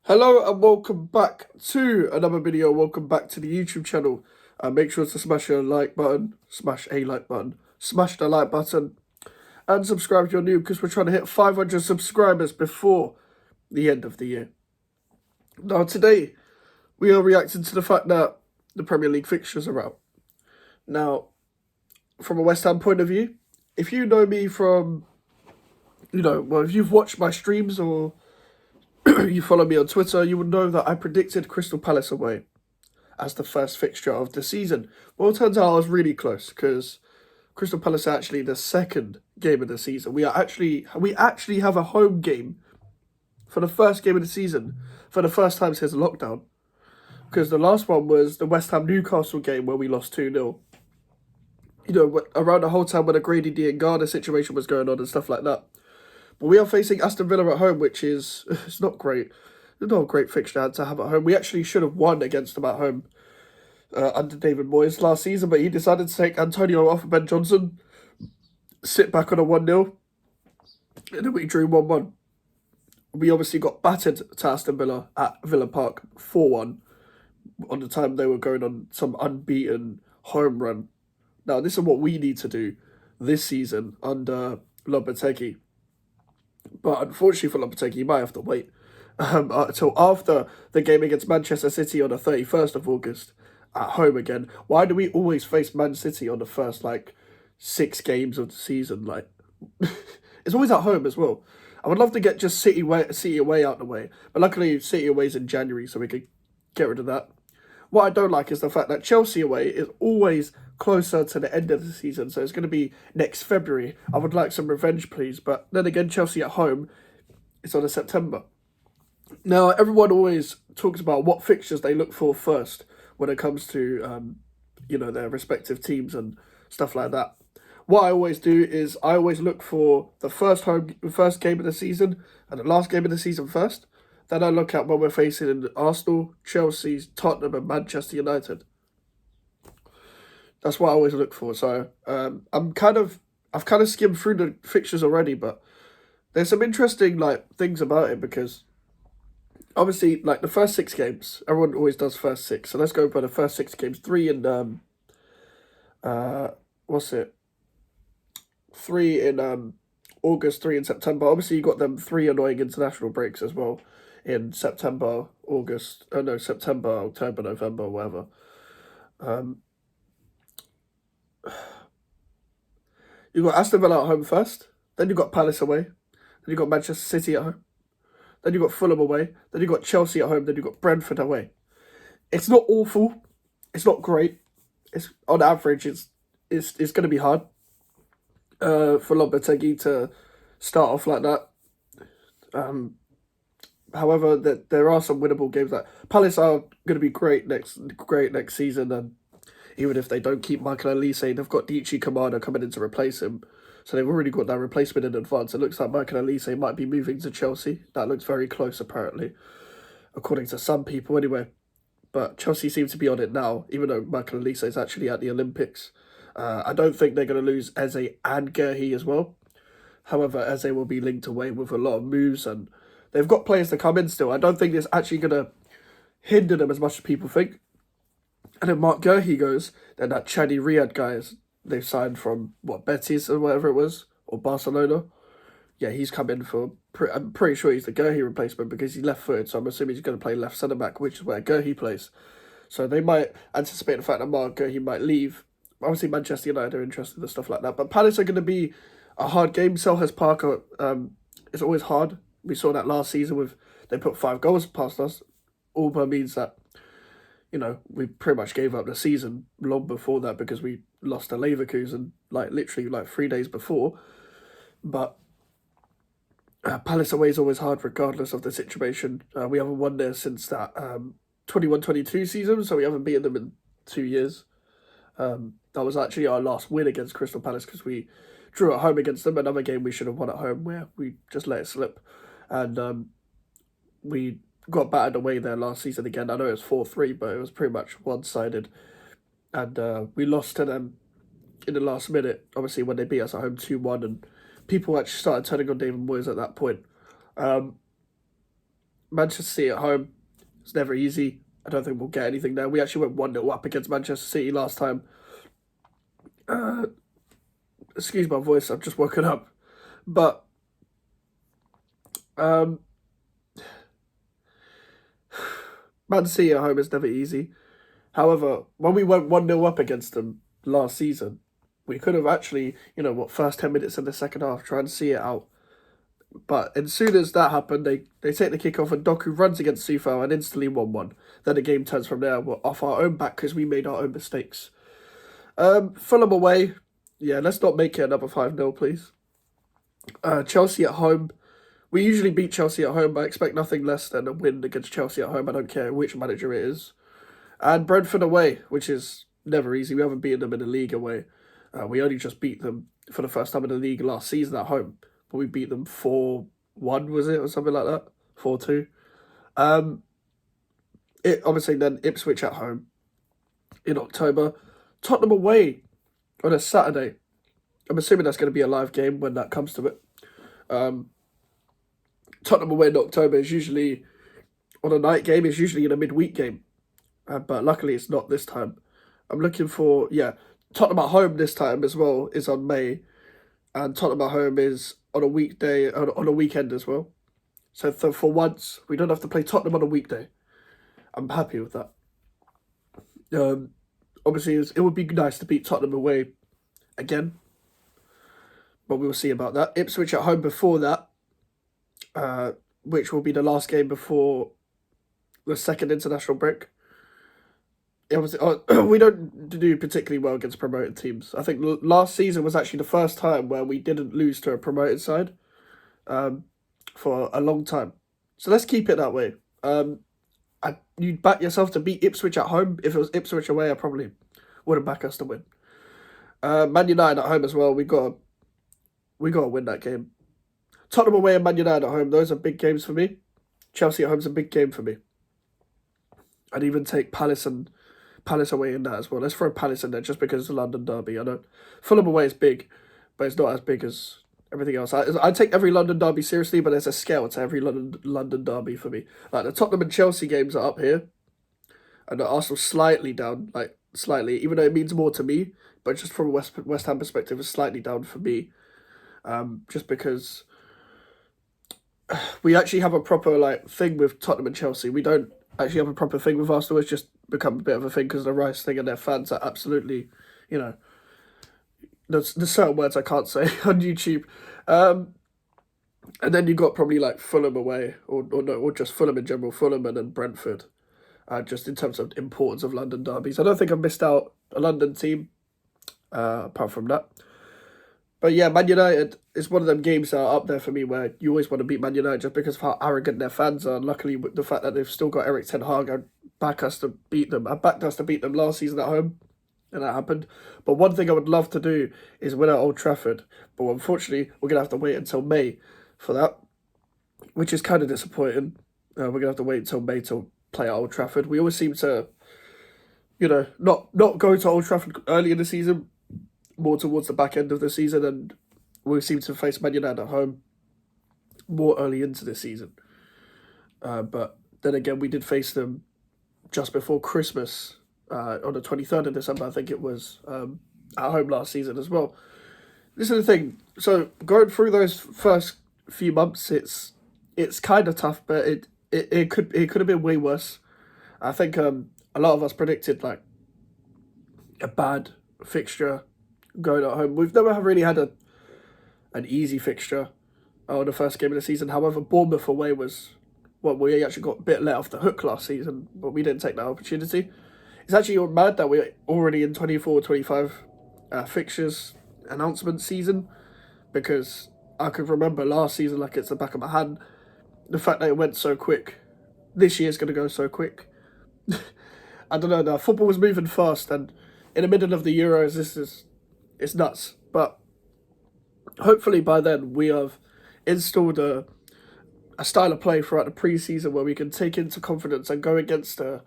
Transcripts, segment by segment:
Hello and welcome back to another video. Welcome back to the YouTube channel. Make sure to smash the like button, smash the like button, and subscribe if you're new because we're trying to hit 500 subscribers before the end of the year. Now today we are reacting to the fact that the Premier League fixtures are out. Now, from a West Ham point of view, if you know me from, if you've watched my streams or you follow me on Twitter, you would know that I predicted Crystal Palace away as the first fixture of the season. Well, it turns out I was really close because Crystal Palace are actually the second game of the season. We actually have a home game for the first game of the season for the first time since lockdown. Because the last one was the West Ham Newcastle game where we lost 2-0. Around the whole time when the Grady D and Garner situation was going on and stuff like that. But we are facing Aston Villa at home, which is it's not great. It's not a great fixture to have at home. We actually should have won against them at home under David Moyes last season, but he decided to take Antonio off of Ben Johnson, sit back on a 1-0, and then we drew 1-1. We obviously got battered to Aston Villa at Villa Park 4-1 on the time they were going on some unbeaten home run. Now, this is what we need to do this season under Lopetegui. But unfortunately for Lopetegui, he might have to wait until after the game against Manchester City on the 31st of August at home again. Why do we always face Man City on the first, 6 games of the season? It's always at home as well. I would love to get just City away out the way. But luckily, City away is in January, so we could get rid of that. What I don't like is the fact that Chelsea away is always closer to the end of the season, so it's going to be next February. I would like some revenge, please, but then again, Chelsea at home is on September. Now, everyone always talks about what fixtures they look for first when it comes to, their respective teams and stuff like that. What I always do is I always look for the first game of the season and the last game of the season first. Then I look at when we're facing Arsenal, Chelsea, Tottenham, and Manchester United. That's what I always look for. So I've kind of skimmed through the fixtures already, but there's some interesting things about it because obviously the first 6 games, everyone always does first 6. So let's go by the first 6 games. 3 in 3 in August, 3 in September. Obviously you got them 3 annoying international breaks as well in September, September, October, November, whatever. You got Aston Villa at home first, then you got Palace away, then you got Manchester City at home, then you got Fulham away, then you got Chelsea at home, then you got Brentford away. It's not awful, it's not great. It's on average, it's going to be hard for Lopetegui to start off like that. However, there are some winnable games. That Palace are going to be great next season, and even if they don't keep Michael Elise, they've got Dichi Kamada coming in to replace him. So they've already got that replacement in advance. It looks like Michael Elise might be moving to Chelsea. That looks very close, apparently, according to some people anyway. But Chelsea seem to be on it now, even though Michael Elise is actually at the Olympics. I don't think they're going to lose Eze and Gerhi as well. However, Eze will be linked away with a lot of moves, and they've got players to come in still. I don't think it's actually going to hinder them as much as people think. And if Mark Gerhi goes, then that Chadi Riyad guy they've signed from, Betis or whatever it was, or Barcelona. Yeah, he's come in for, I'm pretty sure he's the Gerhi replacement because he's left-footed, so I'm assuming he's going to play left centre-back, which is where Gerhi plays. So they might anticipate the fact that Mark Gerhi might leave. Obviously, Manchester United are interested in stuff like that. But Palace are going to be a hard game. Selhurst Park is always hard. We saw that last season they put 5 goals past us. All but means that we pretty much gave up the season long before that because we lost to Leverkusen, literally 3 days before. But Palace away is always hard regardless of the situation. We haven't won there since that 21-22 season, so we haven't beaten them in 2 years. That was actually our last win against Crystal Palace because we drew at home against them. Another game we should have won at home where we just let it slip. And we got battered away there last season again. I know it was 4-3, but it was pretty much one-sided. And we lost to them in the last minute, obviously, when they beat us at home 2-1. And people actually started turning on David Moyes at that point. Manchester City at home, it's never easy. I don't think we'll get anything there. We actually went 1-0 up against Manchester City last time. Excuse my voice, I've just woken up. But um, Man City at home is never easy. However, when we went 1-0 up against them last season, we could have actually, first 10 minutes in the second half, try and see it out. But as soon as that happened, they take the kick off and Doku runs against Sufo and instantly 1-1. Then the game turns from there. We're off our own back because we made our own mistakes. Fulham away. Yeah, let's not make it another 5-0, please. Chelsea at home. We usually beat Chelsea at home, but I expect nothing less than a win against Chelsea at home. I don't care which manager it is. And Brentford away, which is never easy. We haven't beaten them in the league away. We only just beat them for the first time in the league last season at home. But we beat them 4-1, was it? Or something like that? 4-2. Obviously then Ipswich at home in October. Tottenham away on a Saturday. I'm assuming that's going to be a live game when that comes to it. Tottenham away in October is usually on a night game. It's usually in a midweek game. But luckily it's not this time. I'm looking for, Tottenham at home this time as well is on May. And Tottenham at home is on a weekday, on a weekend as well. So for once, we don't have to play Tottenham on a weekday. I'm happy with that. Obviously, it would be nice to beat Tottenham away again. But we'll see about that. Ipswich at home before that, which will be the last game before the second international break. We don't do particularly well against promoted teams. I think last season was actually the first time where we didn't lose to a promoted side for a long time. So let's keep it that way. You'd back yourself to beat Ipswich at home. If it was Ipswich away, I probably wouldn't back us to win. Man United at home as well. We got to win that game. Tottenham away and Man United at home. Those are big games for me. Chelsea at home is a big game for me. I'd even take Palace away in that as well. Let's throw Palace in there just because it's a London derby. I know Fulham away is big, but it's not as big as everything else. I take every London derby seriously, but there's a scale to every London derby for me. Like the Tottenham and Chelsea games are up here, and the Arsenal slightly down, like slightly, even though it means more to me. But just from a West Ham perspective, it's slightly down for me, just because we actually have a proper thing with Tottenham and Chelsea. We don't actually have a proper thing with Arsenal. It's just become a bit of a thing because of the Rice thing, and their fans are absolutely, there's certain words I can't say on YouTube. And then you got probably Fulham away, or just Fulham in general, Fulham and then Brentford. Just in terms of importance of London derbies, I don't think I've missed out a London team apart from that. But yeah, Man United is one of them games that are up there for me where you always want to beat Man United just because of how arrogant their fans are. And luckily, with the fact that they've still got Erik ten Hag, I backed us to beat them last season at home, and that happened. But one thing I would love to do is win at Old Trafford. But unfortunately, we're going to have to wait until May for that, which is kind of disappointing. We're going to have to wait until May to play at Old Trafford. We always seem to, not go to Old Trafford early in the season, more towards the back end of the season, and we seem to face Man United at home more early into the season. But then again, we did face them just before Christmas on the 23rd of December, I think it was, at home last season as well. This is the thing. So going through those first few months, it's kind of tough, but it could have been way worse. I think a lot of us predicted a bad fixture going at home. We've never really had an easy fixture on the first game of the season. However, Bournemouth away was we actually got a bit let off the hook last season, but we didn't take that opportunity. It's actually mad that we're already in 24-25 fixtures announcement season, because I could remember last season like it's the back of my hand. The fact that it went so quick, this year's going to go so quick. I don't know, now football was moving fast, and in the middle of the Euros, it's nuts. But hopefully by then we have installed a style of play throughout the pre-season where we can take into confidence and go against a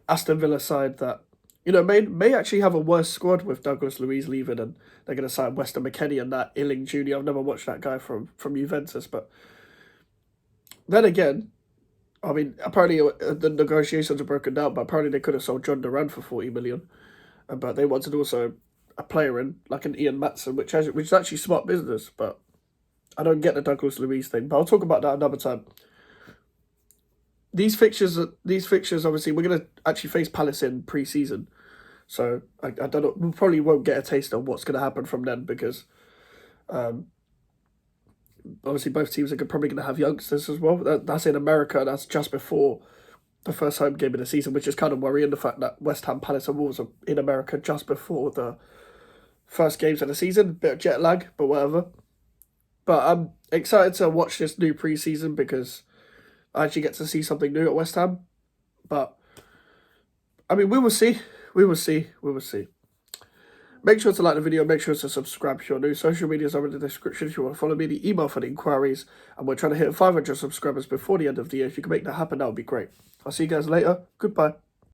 Aston Villa side that, may actually have a worse squad with Douglas Luiz leaving, and they're going to sign Weston McKennie and that Illing Jr. I've never watched that guy from Juventus, but then again, I mean, apparently the negotiations are broken down, but apparently they could have sold John Duran for 40 million. But they wanted also a player in, like an Ian Matson, which is actually smart business, but I don't get the Douglas Luiz thing. But I'll talk about that another time. These fixtures, obviously, we're going to actually face Palace in pre-season. So, I don't know, we probably won't get a taste of what's going to happen from then because obviously both teams are probably going to have youngsters as well. That's in America, that's just before the first home game of the season, which is kind of worrying, the fact that West Ham, Palace and Wolves are in America just before the first games of the season. Bit of jet lag, but whatever. But I'm excited to watch this new pre-season because I actually get to see something new at West Ham. But, I mean, we will see. We will see. We will see. Make sure to like the video. Make sure to subscribe if you're new. Social medias are in the description if you want to follow me. The email for the inquiries. And we're trying to hit 500 subscribers before the end of the year. If you can make that happen, that would be great. I'll see you guys later. Goodbye.